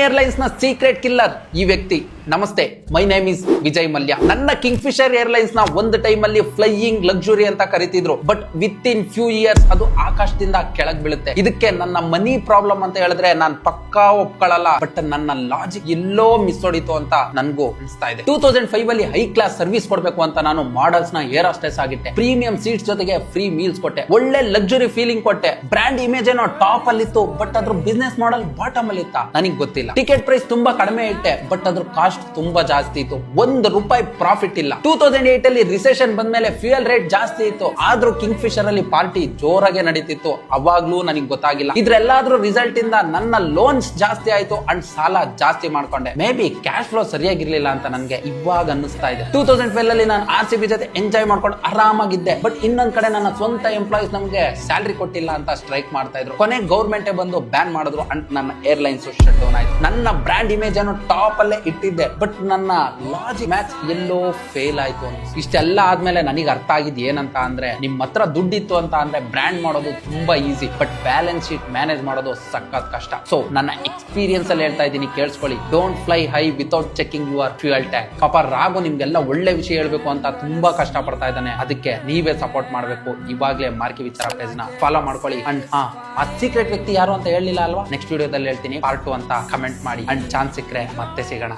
Airlines ನ secret killer ಈ ವ್ಯಕ್ತಿ. ನಮಸ್ತೆ, my name is Vijay Mallya. ನನ್ನ ಕಿಂಗ್ಫಿಶರ್ ಏರ್ಲೈನ್ಸ್ ನ ಒಂದು ಟೈಮ್ ಅಲ್ಲಿ ಫ್ಲೈಯಿಂಗ್ ಲಕ್ಸುರಿ ಅಂತ ಕರೀತಿದ್ರು. But within few years ಅದು ಆಕಾಶದಿಂದ ಕೆಳಗ್ ಬೀಳುತ್ತೆ. ಇದಕ್ಕೆ ನನ್ನ ಮನಿ ಪ್ರಾಬ್ಲಮ್ ಅಂತ ಹೇಳಿದ್ರೆ ನಾನು ಪಕ್ಕಾ ಒಪ್ಕೊಳ್ಳಲ್ಲ. ಬಟ್ ನನ್ನ ಲಾಜಿಕ್ ಎಲ್ಲೋ ಮಿಸ್ ಹೊಡಿತು ಅಂತ ನನ್ಗೂ ಅನಿಸ್ತಾ ಇದೆ. 2005 ಅಲ್ಲಿ ಹೈ ಕ್ಲಾಸ್ ಸರ್ವಿಸ್ ಕೊಡ್ಬೇಕು ಅಂತ ನಾನು ಮಾಡಲ್ಸ್ ನ ಏರ್ ಹಾಸ್ಟೆಸ್ ಆಗಿಟ್ಟೆ. ಪ್ರೀಮಿಯಂ ಸೀಟ್ಸ್ ಜೊತೆಗೆ ಫ್ರೀ ಮೀಲ್ಸ್ ಕೊಟ್ಟೆ. ಒಳ್ಳೆ ಲಕ್ಸುರಿ ಫೀಲಿಂಗ್ ಕೊಟ್ಟೆ. ಬ್ರಾಂಡ್ ಇಮೇಜ್ ಏನೋ ಟಾಪ್ ಅಲ್ಲಿ ಇತ್ತು, ಬಟ್ ಅದ್ರ ಬಿಸ್ನೆಸ್ ಮಾಡಲ್ ಬಾಟಮ್ ಅಲ್ಲಿ ಇತ್ತ ನನಗೆ ಗೊತ್ತಿಲ್ಲ. ಟಿಕೆಟ್ ಪ್ರೈಸ್ ತುಂಬಾ ಕಡಿಮೆ ಇಟ್ಟೆ, ಬಟ್ ಅದ್ರ ಕಾಸ್ಟ್ ತುಂಬಾ ಜಾಸ್ತಿ ಇತ್ತು. ₹1 ಪ್ರಾಫಿಟ್ ಇಲ್ಲ. 2008 ಅಲ್ಲಿ ರಿಸೆಷನ್ ಬಂದ್ಮೇಲೆ ಫ್ಯೂಯಲ್ ರೇಟ್ ಜಾಸ್ತಿ ಇತ್ತು, ಆದ್ರೂ ಕಿಂಗ್ ಫಿಶರ್ ಅಲ್ಲಿ ಪಾರ್ಟಿ ಜೋರಾಗೆ ನಡೀತಿತ್ತು. ಅವಾಗ್ಲೂ ನನಗೆ ಗೊತ್ತಾಗಿಲ್ಲ. ಇದ್ರೆಲ್ಲಾದ್ರೂ ರಿಸಲ್ಟ್ ಇಂದ ನನ್ನ ಲೋನ್ಸ್ ಜಾಸ್ತಿ ಆಯ್ತು ಅಂಡ್ ಸಾಲ ಜಾಸ್ತಿ ಮಾಡ್ಕೊಂಡೆ. ಮೇ ಬಿ ಕ್ಯಾಶ್ ಫ್ಲೋ ಸರಿಯಾಗಿರ್ಲಿಲ್ಲ ಅಂತ ನನಗೆ ಇವಾಗ ಅನ್ನಿಸ್ತಾ ಇದೆ. 2012 ಅಲ್ಲಿ ನಾನು RCB ಜೊತೆ ಎಂಜಾಯ್ ಮಾಡ್ಕೊಂಡು ಆರಾಮಾಗಿದ್ದೆ. ಬಟ್ ಇನ್ನೊಂದ್ ಕಡೆ ನನ್ನ ಸ್ವಂತ ಎಂಪ್ಲಾಯೀಸ್ ನಮ್ಗೆ ಸ್ಯಾಲರಿ ಕೊಟ್ಟಿಲ್ಲ ಅಂತ ಸ್ಟ್ರೈಕ್ ಮಾಡ್ತಾ ಇದ್ರು. ಕೊನೆ ಗೌರ್ಮೆಂಟ್ ಬಂದು ಬ್ಯಾನ್ ಮಾಡಿದ್ರು ಅಂಡ್ ನನ್ನ ಏರ್ಲೈನ್ಸ್ ಶಟ್ ಡೌನ್ ಆಯ್ತು. ನನ್ನ ಬ್ರಾಂಡ್ ಇಮೇಜ್ ಅನ್ನು ಟಾಪ್ ಅಲ್ಲೇ ಇಟ್ಟಿದ್ದೆ, ಬಟ್ ನನ್ನ ಲಾಜಿಕ್ ಮ್ಯಾಚ್ ಎಲ್ಲೋ ಫೇಲ್ ಆಯ್ತು. ಇಷ್ಟೆಲ್ಲ ಆದ್ಮೇಲೆ ನನಗೆ ಅರ್ಥ ಆಗಿದ್ ಏನಂತ ಅಂದ್ರೆ, ನಿಮ್ ಹತ್ರ ದುಡ್ಡಿತ್ತು ಅಂತ ಅಂದ್ರೆ ಬ್ರ್ಯಾಂಡ್ ಮಾಡೋದು ತುಂಬಾ easy, but balance sheet manage ಮಾಡೋದು ಸಖತ್ ಕಷ್ಟ. ಸೊ ನನ್ನ ಎಕ್ಸ್ಪೀರಿಯನ್ಸ್ ಅಲ್ಲಿ ಹೇಳ್ತಾ ಇದ್ದೀನಿ, ಕೇಳಿಸ್ಕೊಳ್ಳಿ. Don't fly high without checking your fuel tank. ಪಾಪ ರಾಘು ನಿಮ್ಗೆಲ್ಲ ಒಳ್ಳೆ ವಿಷಯ ಹೇಳ್ಬೇಕು ಅಂತ ತುಂಬಾ ಕಷ್ಟ ಪಡ್ತಾ ಇದ್ದಾನೆ. ಅದಕ್ಕೆ ನೀವೇ ಸಪೋರ್ಟ್ ಮಾಡ್ಬೇಕು. ಇವಾಗ್ಲೇ ಮಾರ್ಕಿ ವಿಚಾರ ಪೇಜ್ ನ ಫಾಲೋ ಮಾಡ್ಕೊಳ್ಳಿ. ಅಂಡ್ ಆ ಸೀಕ್ರೆಟ್ ವ್ಯಕ್ತಿ ಯಾರು ಅಂತ ಹೇಳಿಲ್ಲ ಅಲ್ವಾ? ನೆಕ್ಸ್ಟ್ ವಿಡಿಯೋದಲ್ಲಿ ಹೇಳ್ತೀನಿ. ಪಾರ್ಟ್ 2 ಅಂತ ಕಮೆಂಟ್ ಮಾಡಿ. ಅಂಡ್ ಚಾನ್ಸ್ ಸಿಕ್ಕರೆ ಮತ್ತೆ ಸಿಗೋಣ.